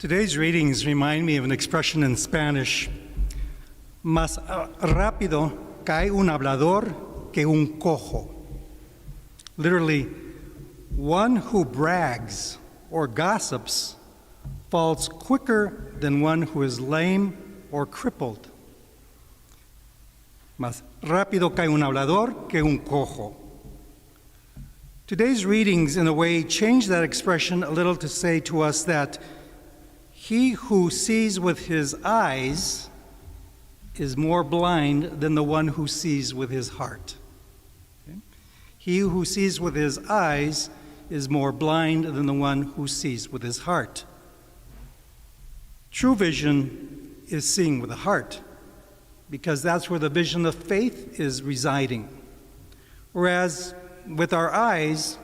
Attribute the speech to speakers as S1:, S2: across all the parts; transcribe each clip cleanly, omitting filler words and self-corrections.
S1: Today's readings remind me of an expression in Spanish, más rápido cae un hablador que un cojo. Literally, one who brags or gossips falls quicker than one who is lame or crippled. Más rápido cae un hablador que un cojo. Today's readings, in a way, change that expression a little to say to us that he who sees with his eyes is more blind than the one who sees with his heart. Okay? He who sees with his eyes is more blind than the one who sees with his heart. True vision is seeing with the heart, because that's where the vision of faith is residing. Whereas with our eyes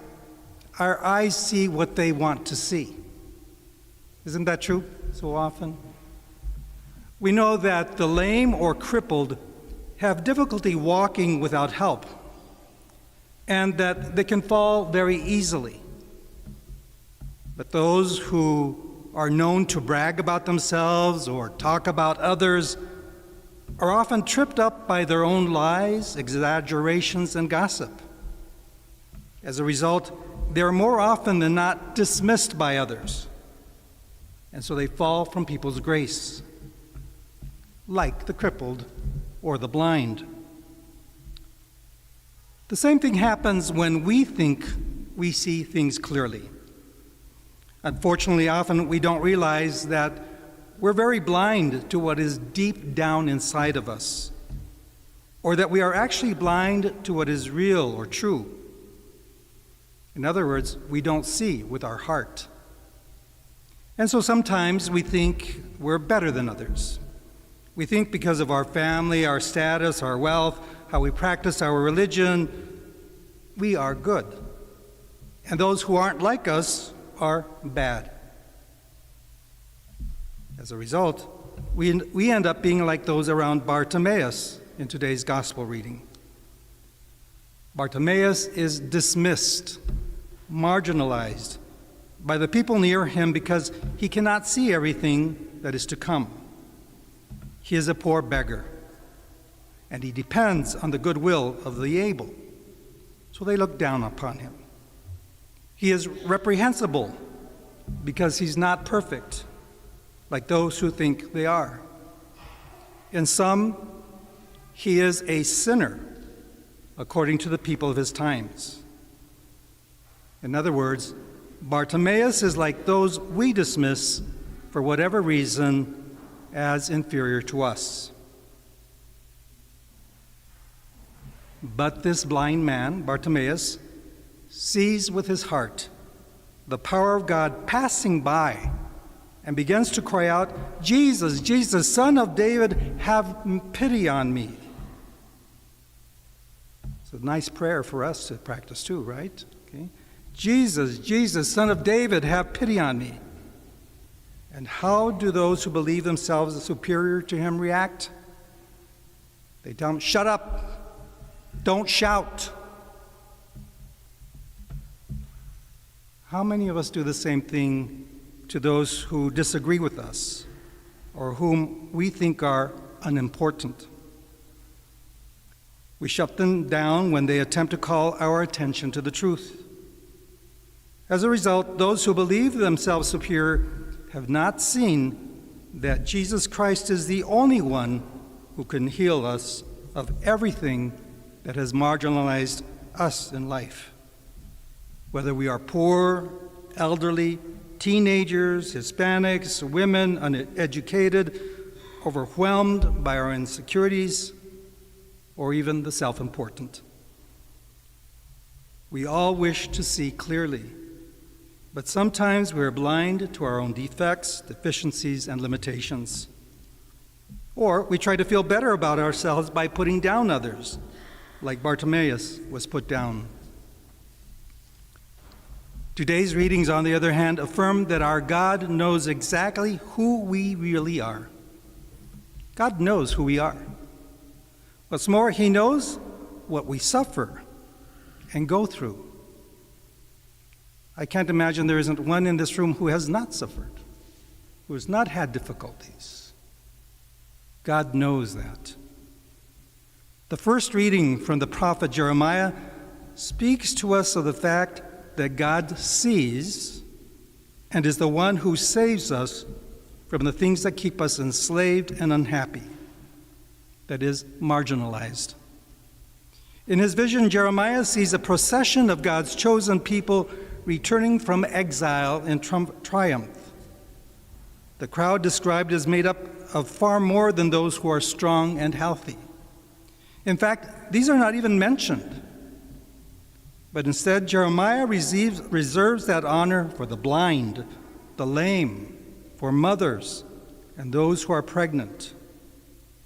S1: see what they want to see. Isn't that true so often? We know that the lame or crippled have difficulty walking without help, and that they can fall very easily. But those who are known to brag about themselves or talk about others are often tripped up by their own lies, exaggerations, and gossip. As a result, they are more often than not dismissed by others, and so they fall from people's grace, like the crippled or the blind. The same thing happens when we think we see things clearly. Unfortunately, often we don't realize that we're very blind to what is deep down inside of us, or that we are actually blind to what is real or true. In other words, we don't see with our heart. And so sometimes we think we're better than others. We think because of our family, our status, our wealth, how we practice our religion, we are good. And those who aren't like us are bad. As a result, we end up being like those around Bartimaeus in today's gospel reading. Bartimaeus is dismissed, marginalized by the people near him because he cannot see everything that is to come. He is a poor beggar, and he depends on the goodwill of the able, so they look down upon him. He is reprehensible because he's not perfect, like those who think they are. In sum, he is a sinner, according to the people of his times. In other words, Bartimaeus is like those we dismiss for whatever reason as inferior to us. But this blind man, Bartimaeus, sees with his heart the power of God passing by and begins to cry out, "Jesus, Jesus, Son of David, have pity on me." It's a nice prayer for us to practice too, right? Okay. Jesus, Jesus, Son of David, have pity on me. And how do those who believe themselves superior to him react? They tell him, "Shut up, don't shout." How many of us do the same thing to those who disagree with us or whom we think are unimportant? We shut them down when they attempt to call our attention to the truth. As a result, those who believe themselves superior have not seen that Jesus Christ is the only one who can heal us of everything that has marginalized us in life. Whether we are poor, elderly, teenagers, Hispanics, women, uneducated, overwhelmed by our insecurities, or even the self-important. We all wish to see clearly, but sometimes we are blind to our own defects, deficiencies, and limitations. Or we try to feel better about ourselves by putting down others, like Bartimaeus was put down. Today's readings, on the other hand, affirm that our God knows exactly who we really are. God knows who we are. What's more, he knows what we suffer and go through. I can't imagine there isn't one in this room who has not suffered. who has not had difficulties. God knows that. The first reading from the prophet Jeremiah speaks to us of the fact that God sees and is the one who saves us from the things that keep us enslaved and unhappy, that is, marginalized. In his vision, Jeremiah sees a procession of God's chosen people returning from exile in triumph. The crowd described is made up of far more than those who are strong and healthy. In fact, these are not even mentioned. But instead, Jeremiah reserves that honor for the blind, the lame, for mothers, and those who are pregnant.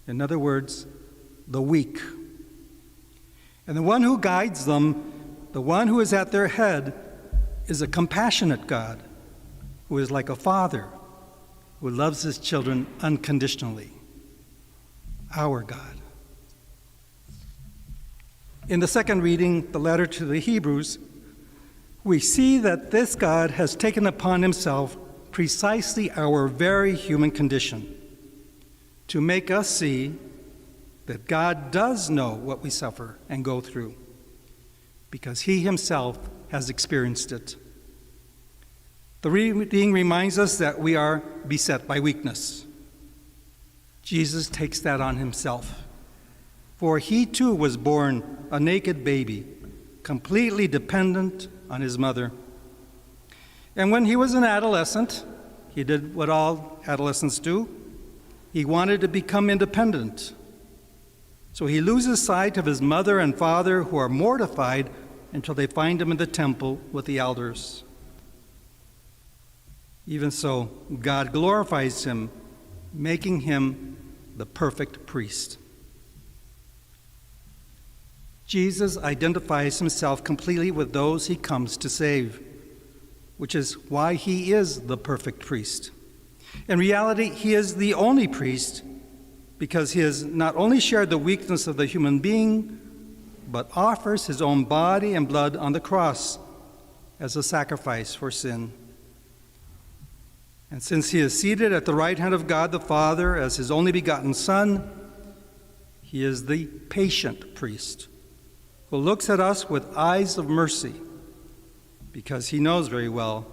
S1: In other words, the weak. And the one who guides them, the one who is at their head, is a compassionate God who is like a father who loves his children unconditionally. Our God. In the second reading, the letter to the Hebrews, we see that this God has taken upon himself precisely our very human condition to make us see that God does know what we suffer and go through because he himself has experienced it. The reading reminds us that we are beset by weakness. Jesus takes that on himself. For he too was born a naked baby, completely dependent on his mother. And when he was an adolescent, he did what all adolescents do. He wanted to become independent. So he loses sight of his mother and father, who are mortified until they find him in the temple with the elders. Even so, God glorifies him, making him the perfect priest. Jesus identifies himself completely with those he comes to save, which is why he is the perfect priest. In reality, he is the only priest because he has not only shared the weakness of the human being, but offers his own body and blood on the cross as a sacrifice for sin. And since he is seated at the right hand of God the Father as his only begotten Son, he is the patient priest who looks at us with eyes of mercy because he knows very well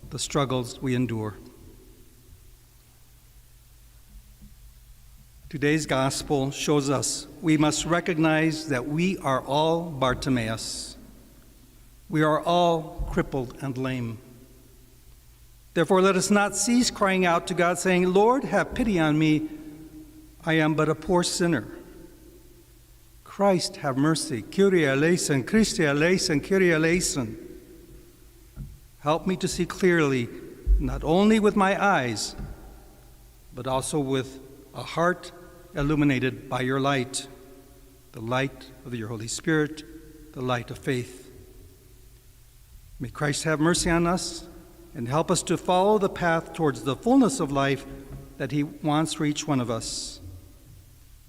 S1: the struggles we endure. Today's gospel shows us we must recognize that we are all Bartimaeus. We are all crippled and lame. Therefore, let us not cease crying out to God, saying, Lord, have pity on me. I am but a poor sinner. Christ, have mercy. Kyrie eleison, Christe eleison, Kyrie eleison. Help me to see clearly, not only with my eyes, but also with a heart illuminated by your light, the light of your Holy Spirit, the light of faith. May Christ have mercy on us and help us to follow the path towards the fullness of life that he wants for each one of us.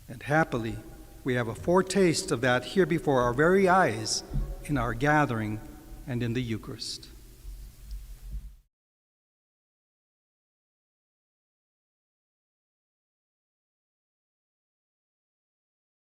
S1: And happily, we have a foretaste of that here before our very eyes in our gathering and in the Eucharist.